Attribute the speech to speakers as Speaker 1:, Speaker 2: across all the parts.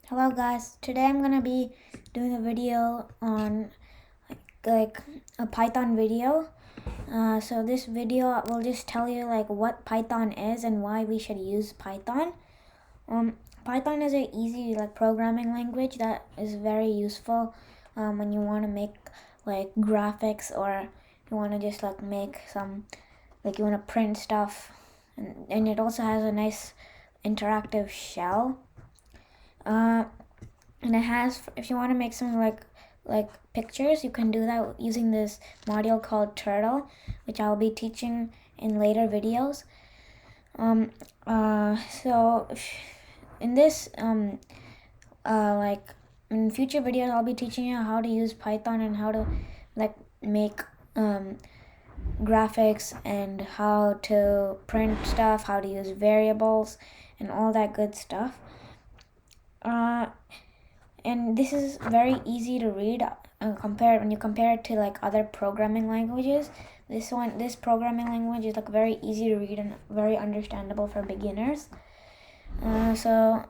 Speaker 1: Hello guys, today I'm gonna be doing a video on like a Python video. So this video will just tell you like what Python is and why we should use Python. Python is an easy programming language that is very useful when you want to make like graphics, or you want to just make some you want to print stuff, and it also has a nice interactive shell. And it has, if you want to make some like pictures, you can do that using this module called Turtle, which I'll be teaching in later videos. So in this in future videos, I'll be teaching you how to use Python and how to make graphics and how to print stuff, how to use variables and all that good stuff. And this is very easy to read when you compare it to other programming languages. This programming language is very easy to read and very understandable for beginners. So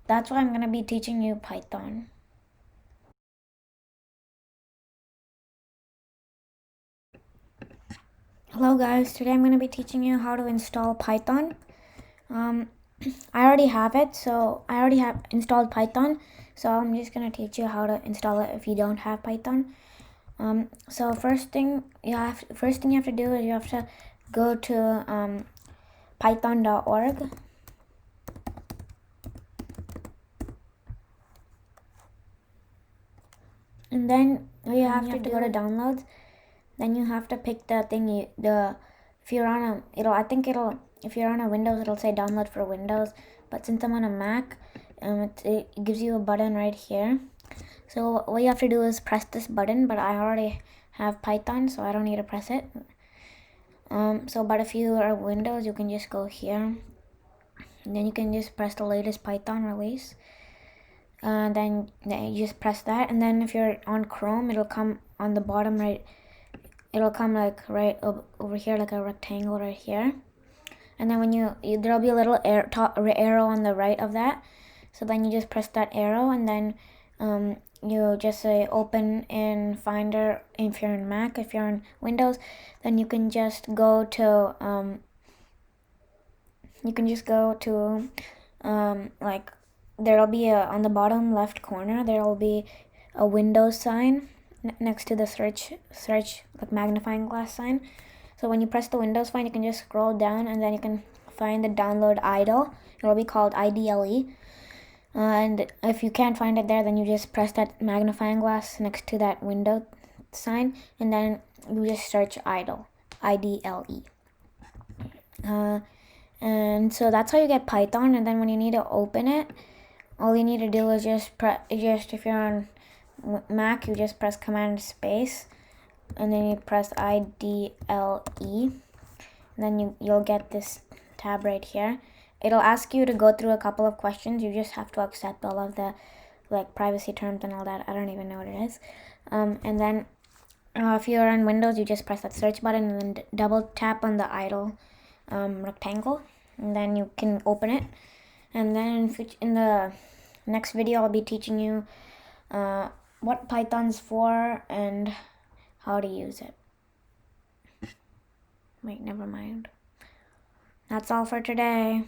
Speaker 1: that's why I'm going to be teaching you Python. Hello guys, today I'm going to be teaching you how to install Python. I already have it, so I already have installed Python, so I'm just going to teach you how to install it if you don't have Python. So first thing you have to do is you have to go to python.org. And then you have to go to downloads. Then you have to pick the thing if you're on if you're on a Windows, it'll say download for Windows, but since I'm on a Mac, it gives you a button right here. So what you have to do is press this button, but I already have Python, so I don't need to press it. But if you are Windows, you can just go here, and then you can just press the latest Python release. Then you just press that, and then if you're on Chrome, it'll come on the bottom right. It'll come right over here, like a rectangle right here. And then when there'll be a little arrow on the right of that. So then you just press that arrow, and then you just say open in Finder if you're in Mac. If you're on Windows, then you can just go to there'll be on the bottom left corner, there'll be a Windows sign next to the search magnifying glass sign. So when you press the Windows sign, you can just scroll down, and then you can find the download idle. It'll be called IDLE. And if you can't find it there, then you just press that magnifying glass next to that window sign, and then you just search idle, IDLE. And so that's how you get Python. And then when you need to open it, all you need to do is if you're on Mac, you just press Command space, and then you press IDLE, and then you'll get this tab right here. It'll ask you to go through a couple of questions. You just have to accept all of the privacy terms and all that. I don't even know what it is. And then if you're on Windows, you just press that search button and then double tap on the idle rectangle, and then you can open it. And then in the next video, I'll be teaching you what Python's for and how to use it. Wait, never mind. That's all for today.